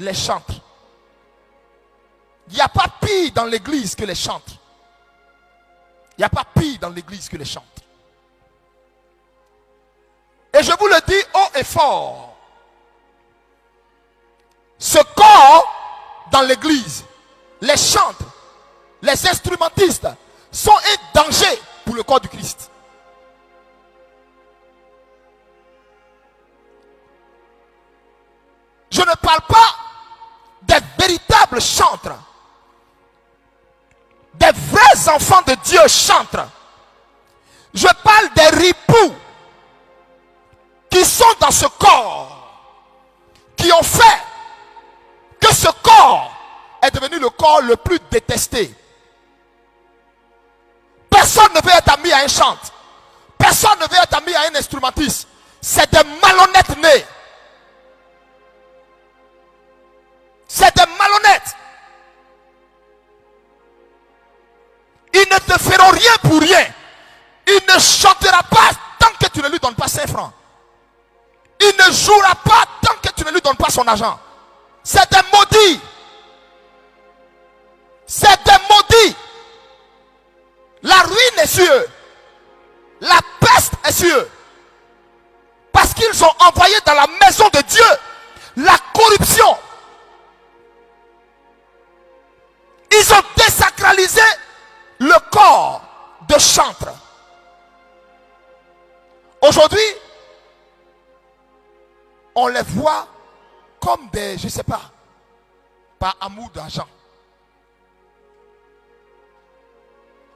les chantres. Il n'y a pas pire dans l'église que les chantres. Il n'y a pas pire dans l'église que les chantres. Et je vous le dis haut et fort. Ce corps dans l'église, les chantres, les instrumentistes sont un danger pour le corps du Christ. Je ne parle pas des véritables chantres. Des vrais enfants de Dieu chantent. Je parle des ripoux qui sont dans ce corps, qui ont fait que ce corps est devenu le corps le plus détesté. Personne ne veut être ami à un chanteur. Personne ne veut être ami à un instrumentiste. C'est des malhonnêtes nés. C'est des malhonnêtes. Ils ne te feront rien pour rien. Il ne chantera pas tant que tu ne lui donnes pas 5 francs. Il ne jouera pas tant que tu ne lui donnes pas son argent. C'est des maudits. C'est des maudits. La ruine est sur eux. La peste est sur eux. Parce qu'ils ont envoyé dans la maison de Dieu la corruption. Ils ont désacralisé le corps de chantre. Aujourd'hui, on les voit comme des, je ne sais pas, par amour d'argent.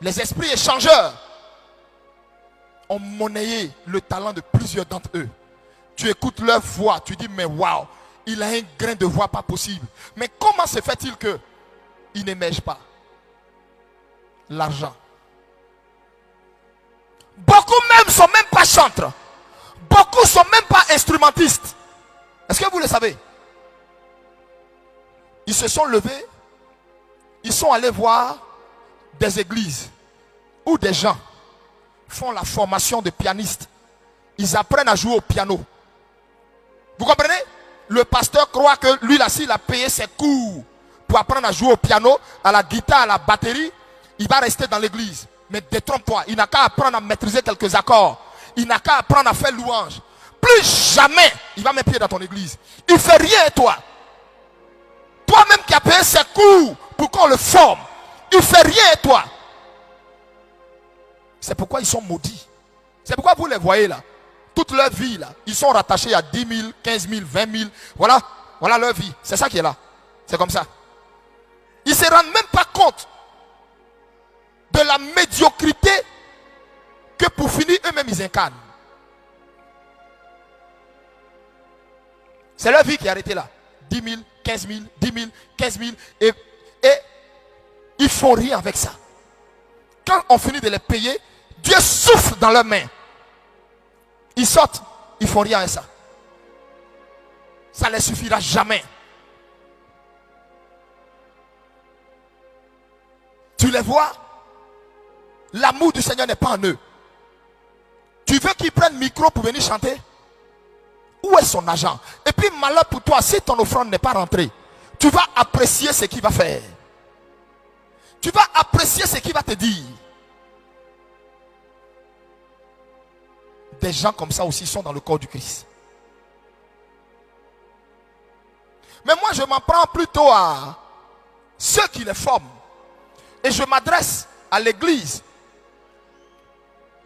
Les esprits échangeurs ont monnayé le talent de plusieurs d'entre eux. Tu écoutes leur voix, tu dis mais waouh, il a un grain de voix pas possible. Mais comment se fait-il que il n'émerge pas? L'argent. Beaucoup même sont même pas chantres. Beaucoup sont même pas instrumentistes. Est-ce que vous le savez? Ils se sont levés. Ils sont allés voir des églises où des gens font la formation de pianistes. Ils apprennent à jouer au piano. Vous comprenez? Le pasteur croit que lui là, s'il a payé ses cours pour apprendre à jouer au piano, à la guitare, à la batterie, il va rester dans l'église. Mais détrompe-toi, il n'a qu'à apprendre à maîtriser quelques accords. Il n'a qu'à apprendre à faire louange. Plus jamais, il va mettre pied dans ton église. Il ne fait rien, toi. Toi-même qui as payé ses cours pour qu'on le forme. Il ne fait rien, toi. C'est pourquoi ils sont maudits. C'est pourquoi vous les voyez là. Toute leur vie là, ils sont rattachés à 10 000, 15 000, 20 000. Voilà, voilà leur vie. C'est ça qui est là. C'est comme ça. Ils ne se rendent même pas compte de la médiocrité que pour finir eux-mêmes ils incarnent. C'est leur vie qui est arrêtée là. 10 000, 15 000, 10 000, 15 000. Et ils font rien avec ça. Quand on finit de les payer, Dieu souffle dans leurs mains. Ils sortent, ils font rien avec ça. Ça ne les suffira jamais. Tu les vois? L'amour du Seigneur n'est pas en eux. Tu veux qu'ils prennent le micro pour venir chanter? Où est son argent? Et puis malheur pour toi, si ton offrande n'est pas rentrée, tu vas apprécier ce qu'il va faire. Tu vas apprécier ce qu'il va te dire. Des gens comme ça aussi sont dans le corps du Christ. Mais moi je m'en prends plutôt à ceux qui les forment. Et je m'adresse à l'église.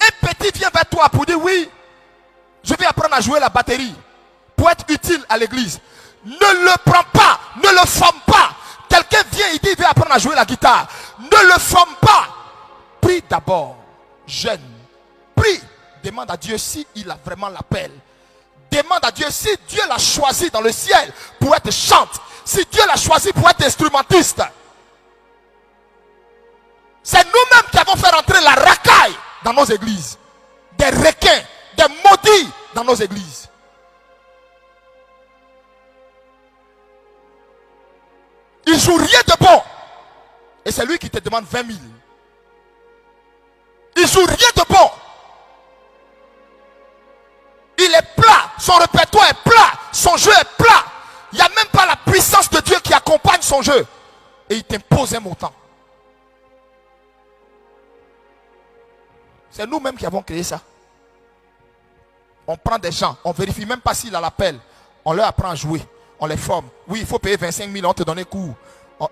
Un petit vient vers toi pour dire oui, je vais apprendre à jouer la batterie pour être utile à l'église. Ne le prends pas, ne le forme pas. Quelqu'un vient, il dit il veut apprendre à jouer la guitare. Ne le forme pas. Prie d'abord, jeune. Prie, demande à Dieu si il a vraiment l'appel. Demande à Dieu si Dieu l'a choisi dans le ciel pour être chante. Si Dieu l'a choisi pour être instrumentiste. C'est nous-mêmes qui avons fait rentrer la racaille dans nos églises. Des requins, des maudits dans nos églises. Il joue rien de bon. Et c'est lui qui te demande 20 000. Il joue rien de bon. Il est plat. Son répertoire est plat. Son jeu est plat. Il n'y a même pas la puissance de Dieu qui accompagne son jeu. Et il t'impose un montant. C'est nous-mêmes qui avons créé ça. On prend des gens, on ne vérifie même pas s'il a l'appel. On leur apprend à jouer, on les forme. Oui, il faut payer 25 000, on te donne un cours.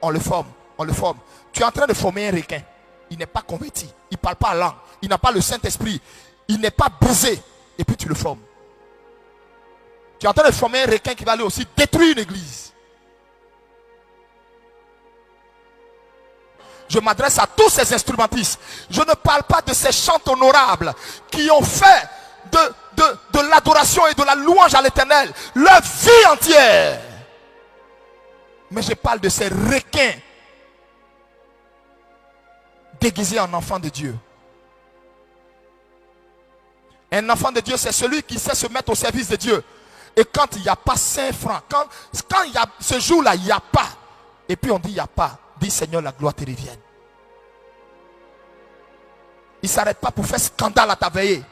On le forme, on le forme. Tu es en train de former un requin. Il n'est pas converti, il ne parle pas langue, il n'a pas le Saint-Esprit, il n'est pas brisé. Et puis tu le formes. Tu es en train de former un requin qui va aller aussi détruire une église. Je m'adresse à tous ces instrumentistes. Je ne parle pas de ces chants honorables qui ont fait de l'adoration et de la louange à l'Éternel leur vie entière. Mais je parle de ces requins déguisés en enfants de Dieu. Un enfant de Dieu, c'est celui qui sait se mettre au service de Dieu. Et quand il n'y a pas 5 francs, quand il y a ce jour-là, il n'y a pas. Et puis on dit il n'y a pas. Dis Seigneur, la gloire te revienne. Il ne s'arrête pas pour faire scandale à ta veillée.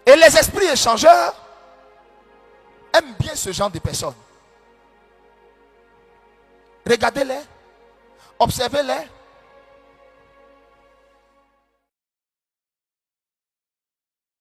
Et les esprits échangeurs aiment bien ce genre de personnes. Regardez-les, observez-les.